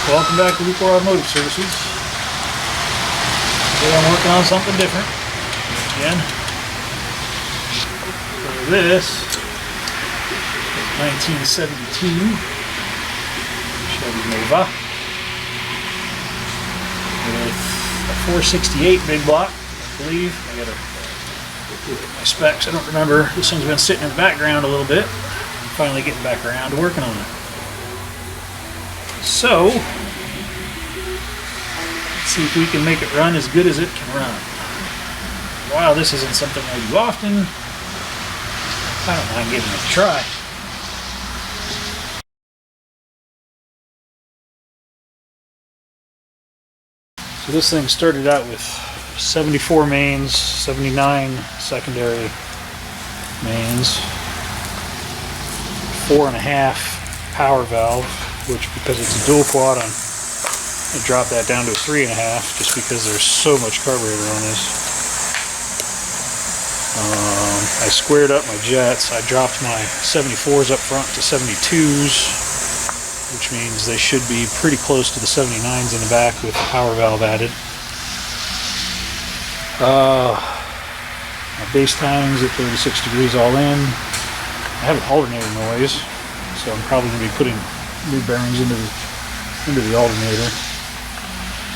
Welcome back to Lucore Automotive Services. Today I'm working on something different. Again, for this 1972 Chevy Nova with a 468 big block, I believe. I gotta look at my specs. I don't remember. This thing's been sitting in the background a little bit. I'm finally getting back around to working on it. So, let's see if we can make it run as good as it can run. While this isn't something I do often, I don't mind giving it a try. So this thing started out with 74 mains, 79 secondary mains, 4.5 power valve, which because it's a dual quad, I dropped that down to a 3.5 just because there's so much carburetor on this. I squared up my jets. I dropped my 74s up front to 72s, which means they should be pretty close to the 79s in the back with the power valve added. My base timing's at 36 degrees all in. I have an alternator noise, so I'm probably going to be putting new bearings into the alternator.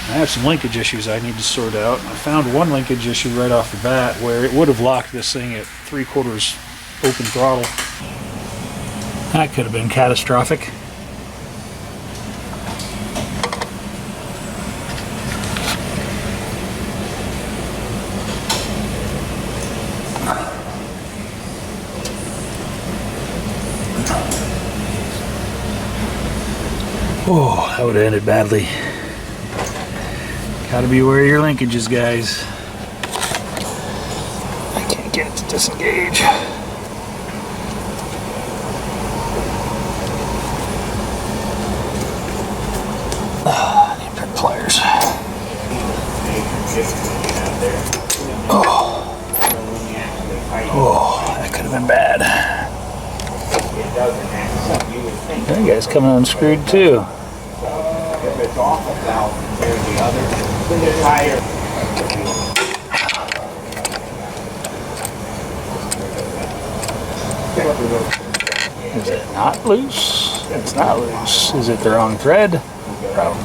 I have some linkage issues I need to sort out. I found one linkage issue right off the bat where it would have locked this thing at 3/4 open throttle. That could have been catastrophic. Oh, that would have ended badly. Gotta be aware of your linkages, guys. I can't get it to disengage. I need big pliers. Oh, that could have been bad. That guy's coming unscrewed too. If it's off a valve compared to the other, the tire. Is it not loose? It's not loose. Is it the wrong thread? Probably.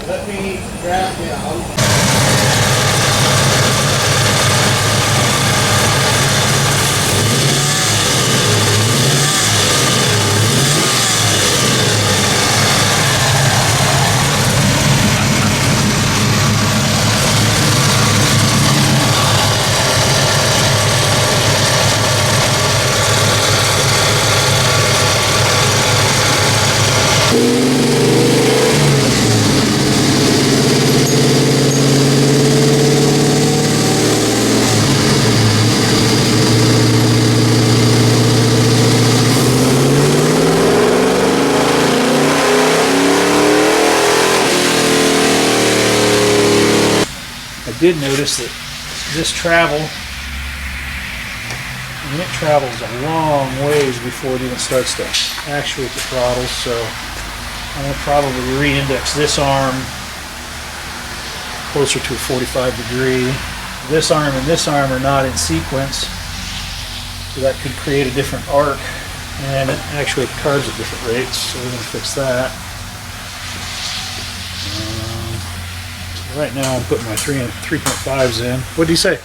Let me grab the out. I did notice that this travel, it travels a long ways before it even starts to actuate the throttle, so I'm going to probably re-index this arm closer to a 45 degree. This arm and this arm are not in sequence, so that could create a different arc and actuate the carbs at different rates, so we're going to fix that. Right now I'm putting my 3.5s in. What did he say?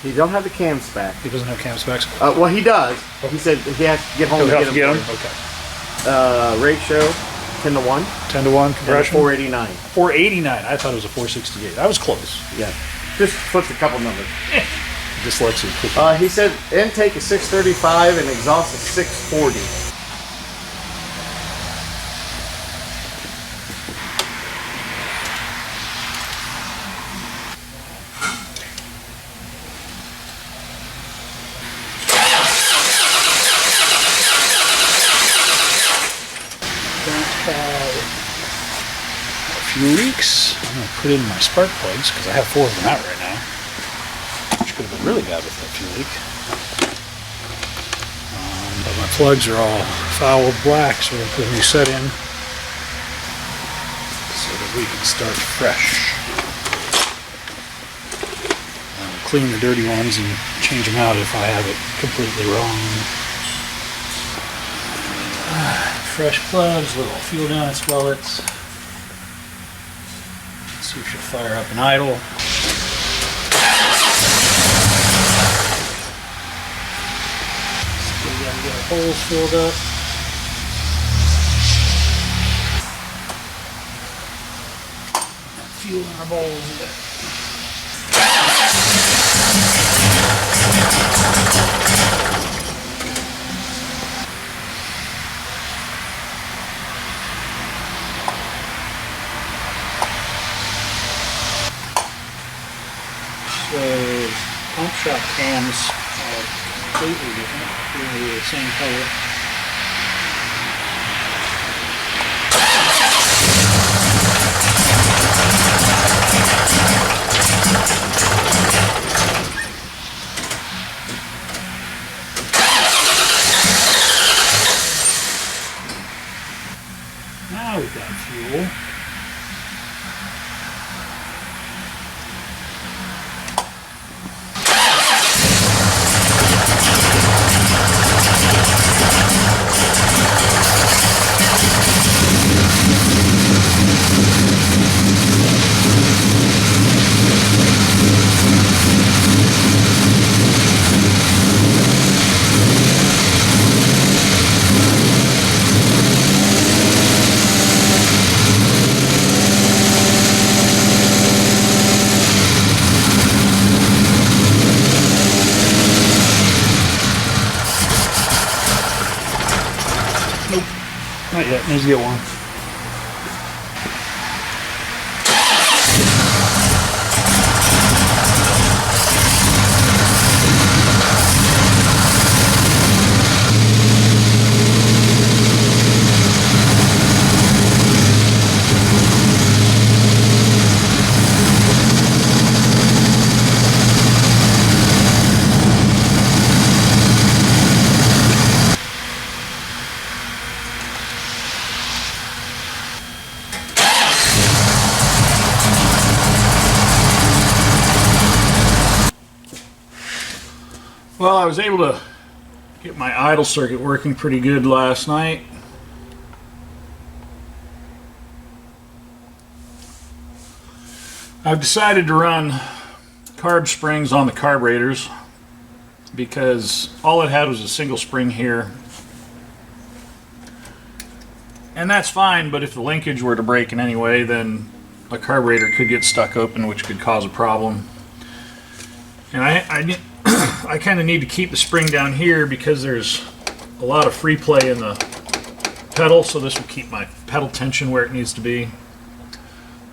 He don't have the cam spec. He doesn't have cam specs? Well, he does. He said he has to get home He'll to have get to them. get them? Okay. ratio 10 to 1. 10 to 1 compression. 489. 489. I thought it was a 468. I was close. Yeah. Just flipped a couple numbers. Dyslexia. He said intake is 635 and exhaust is 640. Few leaks. I'm going to put in my spark plugs because I have 4 of them out right now, which could have been really bad with that few leak. But my plugs are all fouled black, so we're going to put a new set in so that we can start fresh. I'll clean the dirty ones and change them out if I have it completely wrong. Fresh plugs, little fuel down its bullets. So we should fire up an idle. Still gotta get our holes filled up. Fuel in our bowls a bit. So pump shot cams are completely different. They're the same color. Now we've got fuel. Not yet, needs to get one. Well, I was able to get my idle circuit working pretty good last night. I've decided to run carb springs on the carburetors because all it had was a single spring here. And that's fine, but if the linkage were to break in any way, then a carburetor could get stuck open, which could cause a problem. And I kind of need to keep the spring down here because there's a lot of free play in the pedal, so this will keep my pedal tension where it needs to be.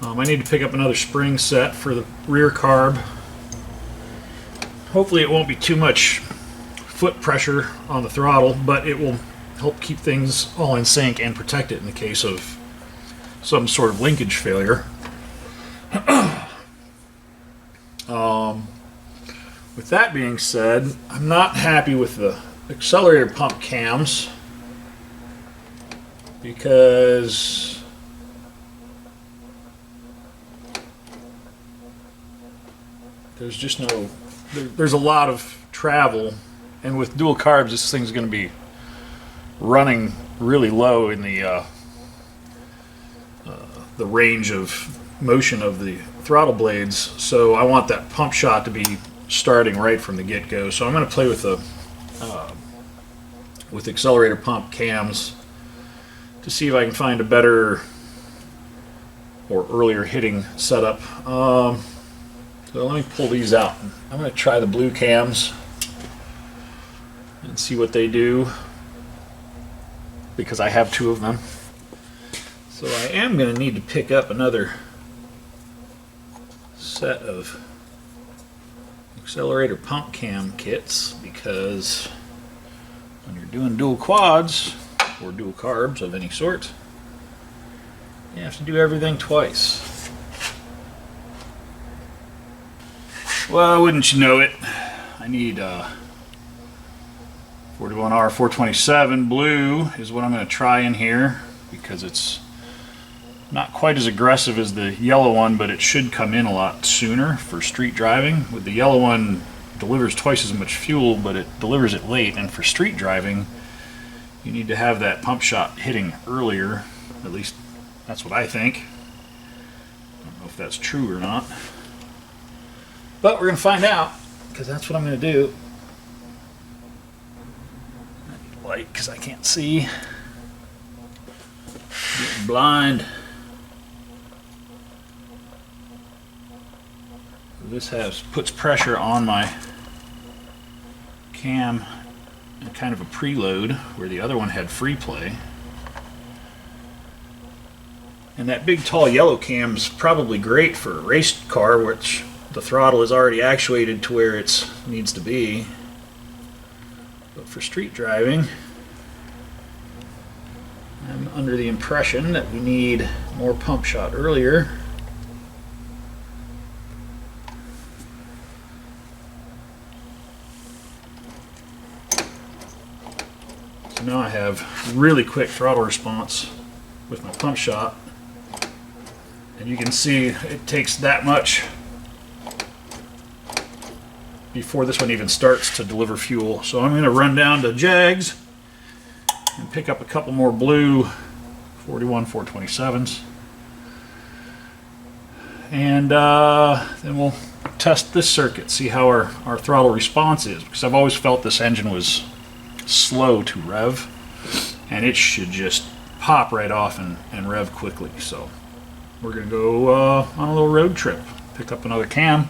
I need to pick up another spring set for the rear carb. Hopefully it won't be too much foot pressure on the throttle, but it will help keep things all in sync and protect it in the case of some sort of linkage failure. With that being said, I'm not happy with the accelerator pump cams because there's just no, there's a lot of travel, and with dual carbs this thing's going to be running really low in the range of motion of the throttle blades, so I want that pump shot to be starting right from the get-go. So I'm going to play with the with accelerator pump cams to see if I can find a better or earlier hitting setup. So let me pull these out. I'm going to try the blue cams and see what they do, because I have 2 of them. So I am going to need to pick up another set of accelerator pump cam kits, because when you're doing dual quads or dual carbs of any sort, you have to do everything twice. Well, wouldn't you know it, I need 41R 427 blue is what I'm going to try in here, because it's not quite as aggressive as the yellow one, but it should come in a lot sooner for street driving. With the yellow one, it delivers twice as much fuel, but it delivers it late, and for street driving you need to have that pump shot hitting earlier. At least that's what I think. I don't know if that's true or not, but we're going to find out, because that's what I'm going to do. I need light because I can't see. Getting blind. This puts pressure on my cam in kind of a preload, where the other one had free play. And that big tall yellow cam's probably great for a race car, which the throttle is already actuated to where it needs to be. But for street driving, I'm under the impression that we need more pump shot earlier. So now I have really quick throttle response with my pump shot. And you can see it takes that much before this one even starts to deliver fuel. So I'm going to run down to Jags and pick up a couple more blue 41 427s. And then we'll test this circuit, see how our throttle response is, because I've always felt this engine was slow to rev, and it should just pop right off and rev quickly. So we're going to go on a little road trip, pick up another cam.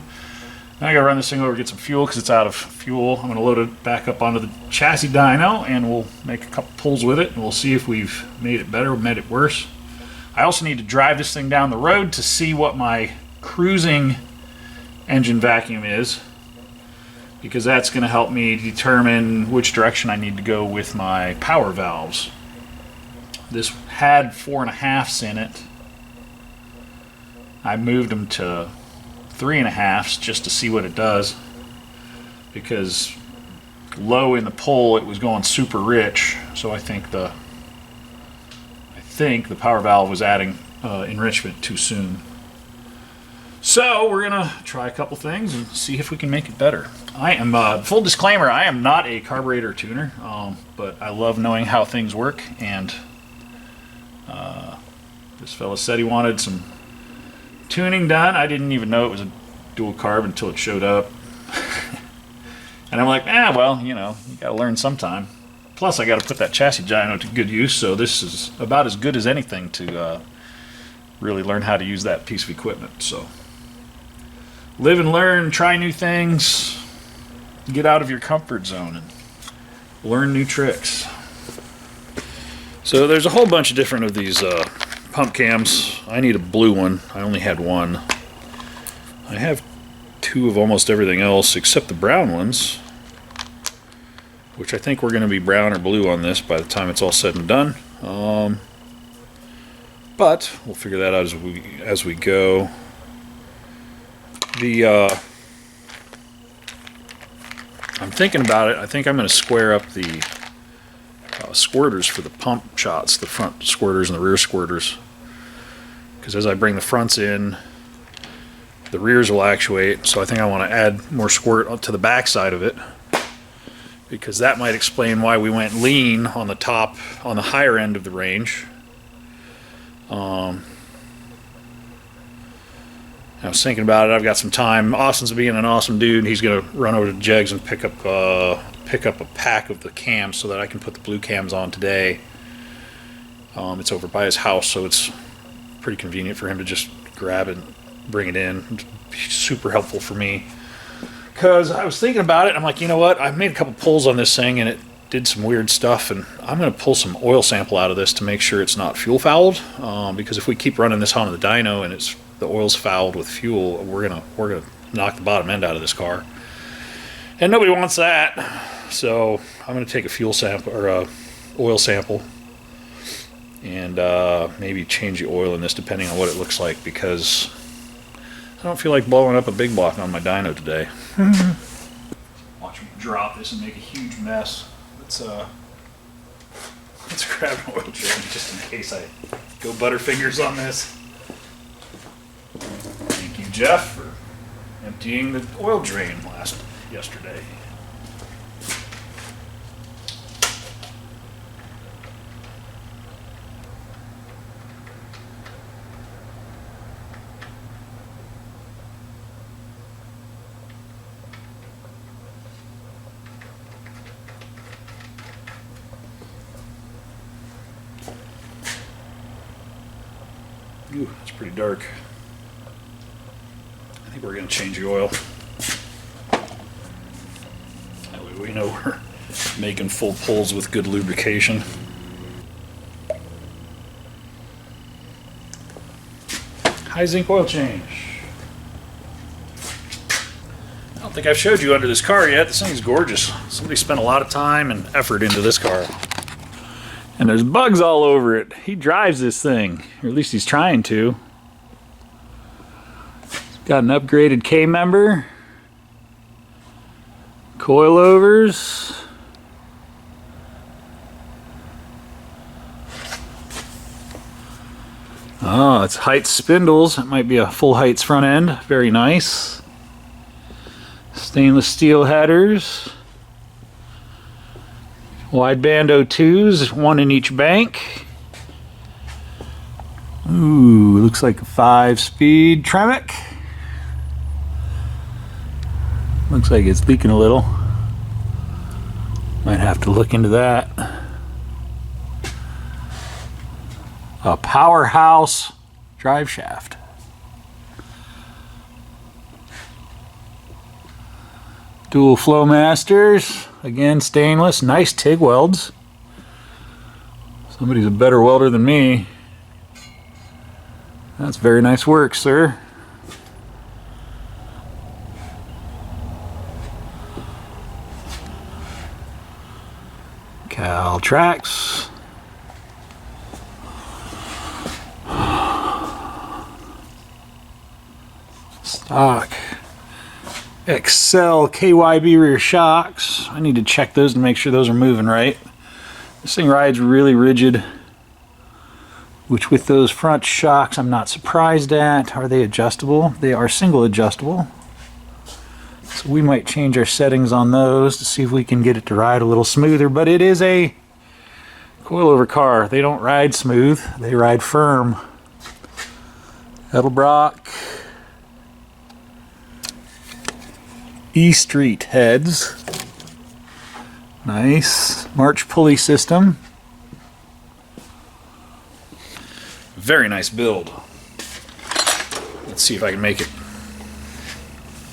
Now I got to run this thing over, get some fuel because it's out of fuel. I'm going to load it back up onto the chassis dyno, and we'll make a couple pulls with it, and we'll see if we've made it better or made it worse. I also need to drive this thing down the road to see what my cruising engine vacuum is, because that's going to help me determine which direction I need to go with my power valves. This had 4.5s in it. I moved them to 3.5s just to see what it does, because low in the pull it was going super rich, so I think the power valve was adding enrichment too soon. So we're gonna try a couple things and see if we can make it better. I am full disclaimer, I am not a carburetor tuner, but I love knowing how things work, and this fella said he wanted some tuning done. I didn't even know it was a dual carb until it showed up. And I'm like, well, you know, you gotta learn sometime. Plus I gotta put that chassis dyno to good use, so this is about as good as anything to really learn how to use that piece of equipment. So live and learn, try new things, get out of your comfort zone and learn new tricks. So there's a whole bunch of different of these pump cams. I need a blue one. I only had one. I have 2 of almost everything else except the brown ones, which I think we're going to be brown or blue on this by the time it's all said and done. But we'll figure that out as we go. I'm thinking about it. I think I'm going to square up the squirters for the pump shots, the front squirters and the rear squirters, because as I bring the fronts in, the rears will actuate. So I think I want to add more squirt to the back side of it, because that might explain why we went lean on the top, on the higher end of the range. I was thinking about it. I've got some time. Austin's being an awesome dude. He's going to run over to Jegs and pick up a pack of the cams so that I can put the blue cams on today. It's over by his house, so it's pretty convenient for him to just grab it and bring it in. It's super helpful for me. Because I was thinking about it, I'm like, you know what? I made a couple pulls on this thing and it did some weird stuff, and I'm going to pull some oil sample out of this to make sure it's not fuel fouled. Because if we keep running this on the dyno and the oil's fouled with fuel, we're gonna knock the bottom end out of this car, and nobody wants that. So I'm going to take a fuel sample or a oil sample, and maybe change the oil in this depending on what it looks like, because I don't feel like blowing up a big block on my dyno today. Watch me drop this and make a huge mess. Let's grab an oil drain just in case I go butterfingers on this. Thank you, Jeff, for emptying the oil drain yesterday. Ooh, it's pretty dark. I think we're going to change the oil. That way we know we're making full pulls with good lubrication. High zinc oil change. I don't think I've showed you under this car yet. This thing's gorgeous. Somebody spent a lot of time and effort into this car. And there's bugs all over it. He drives this thing, or at least he's trying to. It's got an upgraded K-member, coilovers, oh, it's Heights spindles. It might be a full Heights front end. Very nice. Stainless steel headers. Wideband O2s, one in each bank. Ooh, looks like a 5-speed Tremec. Looks like it's leaking a little. Might have to look into that. A Powerhouse drive shaft. Dual flow masters. Again, stainless, nice TIG welds. Somebody's a better welder than me. That's very nice work, sir. Cal tracks. Stock. Excel KYB rear shocks. I need to check those to make sure those are moving right. This thing rides really rigid, which with those front shocks I'm not surprised at. Are they adjustable? They are single adjustable. So we might change our settings on those to see if we can get it to ride a little smoother, but it is a coilover car. They don't ride smooth, they ride firm. Edelbrock. E-Street heads. Nice. March pulley system. Very nice build. Let's see if I can make it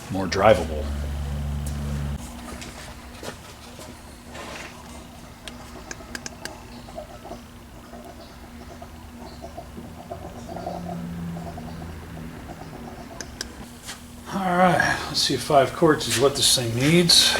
more drivable. Alright, let's see if 5 quarts is what this thing needs.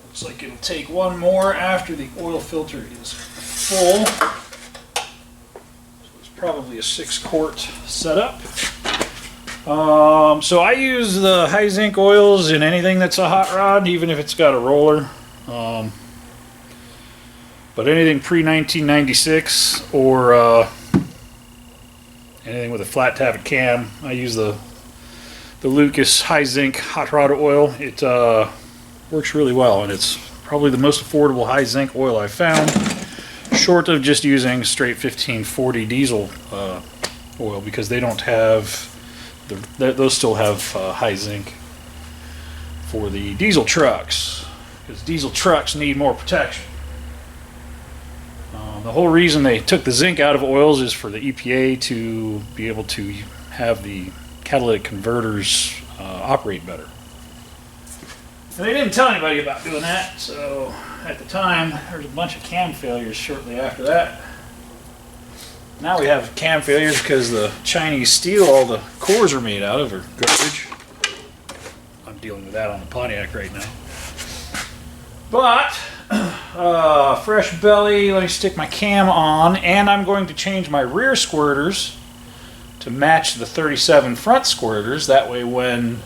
Looks like it'll take one more after the oil filter is full. Probably a 6-quart setup. So I use the high zinc oils in anything that's a hot rod, even if it's got a roller. But anything pre-1996 or anything with a flat tappet cam, I use the Lucas high zinc hot rod oil. It works really well, and it's probably the most affordable high zinc oil I've found, short of just using straight 1540 diesel oil, because they don't have, those still have high zinc for the diesel trucks, because diesel trucks need more protection. The whole reason they took the zinc out of oils is for the EPA to be able to have the catalytic converters operate better. And they didn't tell anybody about doing that, so at the time there was a bunch of cam failures shortly after that. Now we have cam failures because the Chinese steel all the cores are made out of are garbage. I'm dealing with that on the Pontiac right now. But fresh belly, let me stick my cam on, and I'm going to change my rear squirters to match the 37 front squirters. That way when,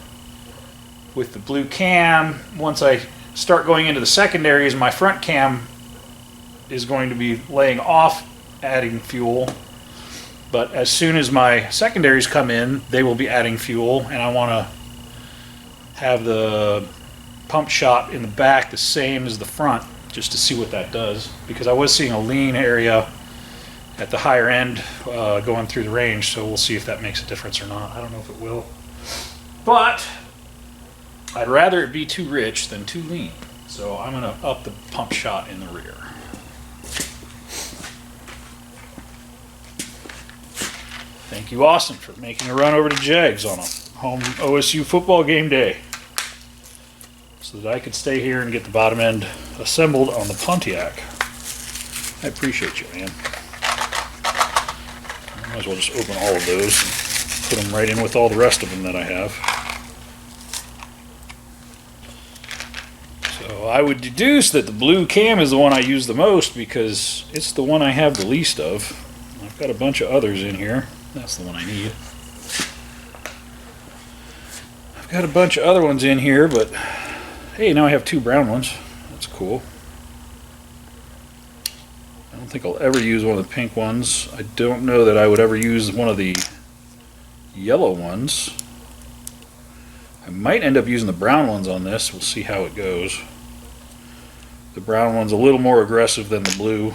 with the blue cam, once I start going into the secondaries, my front cam is going to be laying off adding fuel. But as soon as my secondaries come in, they will be adding fuel, and I want to have the pump shot in the back the same as the front, just to see what that does, because I was seeing a lean area at the higher end going through the range, so we'll see if that makes a difference or not. I don't know if it will, but I'd rather it be too rich than too lean, so I'm going to up the pump shot in the rear. Thank you, Austin, for making a run over to Jags on a home OSU football game day, so that I could stay here and get the bottom end assembled on the Pontiac. I appreciate you, man. I might as well just open all of those and put them right in with all the rest of them that I have. So I would deduce that the blue cam is the one I use the most, because it's the one I have the least of. I've got a bunch of others in here. That's the one I need. I've got a bunch of other ones in here, but hey, now I have two brown ones. That's cool. I don't think I'll ever use one of the pink ones. I don't know that I would ever use one of the yellow ones. I might end up using the brown ones on this. We'll see how it goes. The brown one's a little more aggressive than the blue.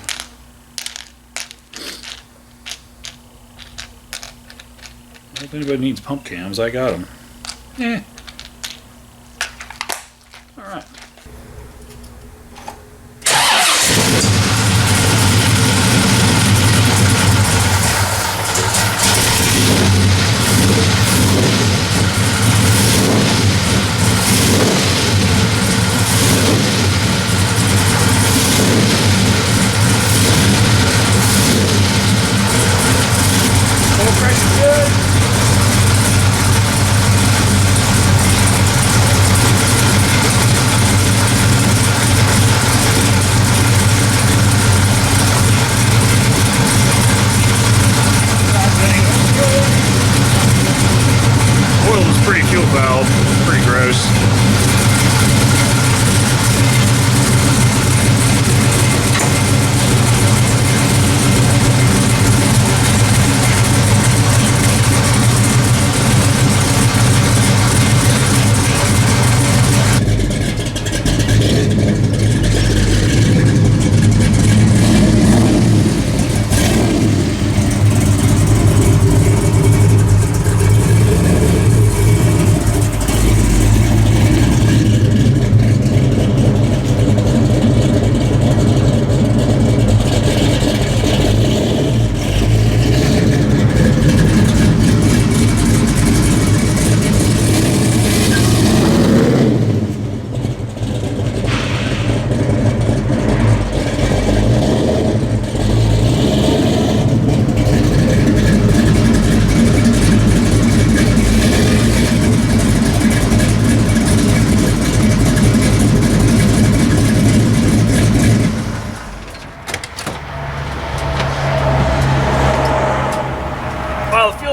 If anybody needs pump cams, I got them. Eh. Alright. Oil pressure good. Valve, pretty gross.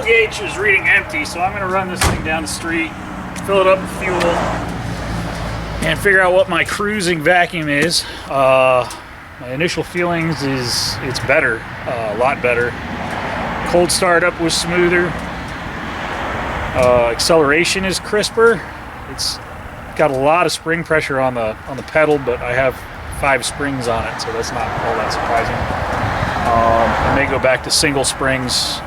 Gauge is reading empty, so I'm going to run this thing down the street, fill it up with fuel, and figure out what my cruising vacuum is. My initial feelings is it's better, a lot better. Cold startup was smoother. Acceleration is crisper. It's got a lot of spring pressure on the pedal, but I have 5 springs on it, so that's not all that surprising. I may go back to single springs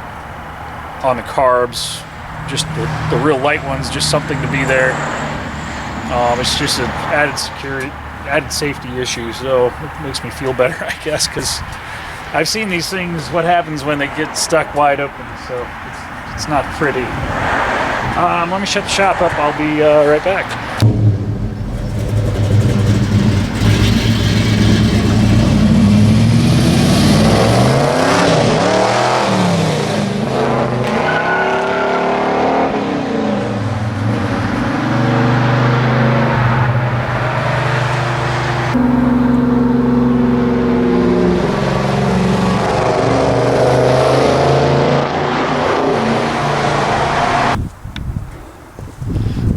on the carbs, just the real light ones, just something to be there. It's just an added safety issue, so it makes me feel better, I guess, because I've seen these things, what happens when they get stuck wide open, so it's not pretty. Let me shut the shop up, I'll be right back.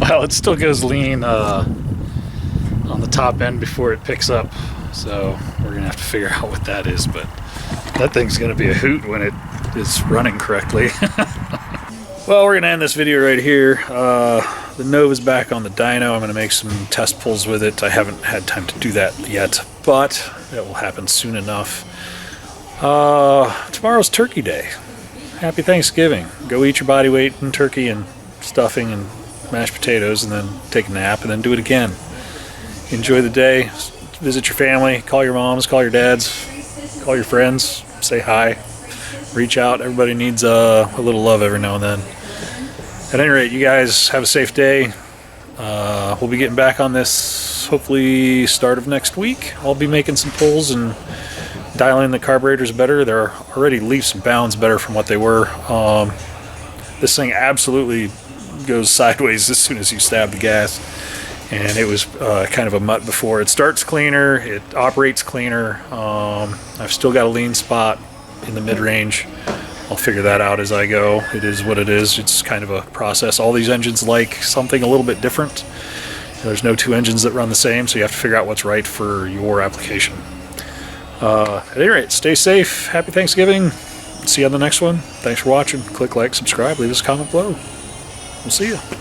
Well, it still goes lean on the top end before it picks up, so we're gonna have to figure out what that is, but that thing's gonna be a hoot when it is running correctly. Well, we're gonna end this video right here. The Nova's back on the dyno. I'm gonna make some test pulls with it. I haven't had time to do that yet, but that will happen soon enough. Tomorrow's Turkey Day. Happy Thanksgiving. Go eat your body weight in turkey and stuffing and mashed potatoes, and then take a nap, and then do it again. Enjoy the day. Visit your family. Call your moms, call your dads, call your friends, say hi, reach out. Everybody needs a little love every now and then. At any rate, you guys have a safe day. We'll be getting back on this hopefully start of next week. I'll be making some pulls and dialing the carburetors better. They're already leaps and bounds better from what they were. This thing absolutely goes sideways as soon as you stab the gas, and it was kind of a mutt before. It starts cleaner, it operates cleaner. I've still got a lean spot in the mid-range. I'll figure that out as I go. It is what it is. It's kind of a process. All these engines like something a little bit different. There's no 2 engines that run the same, so you have to figure out what's right for your application. At any rate, stay safe. Happy Thanksgiving. See you on the next one. Thanks for watching. Click like, subscribe, leave us a comment below. We'll see you.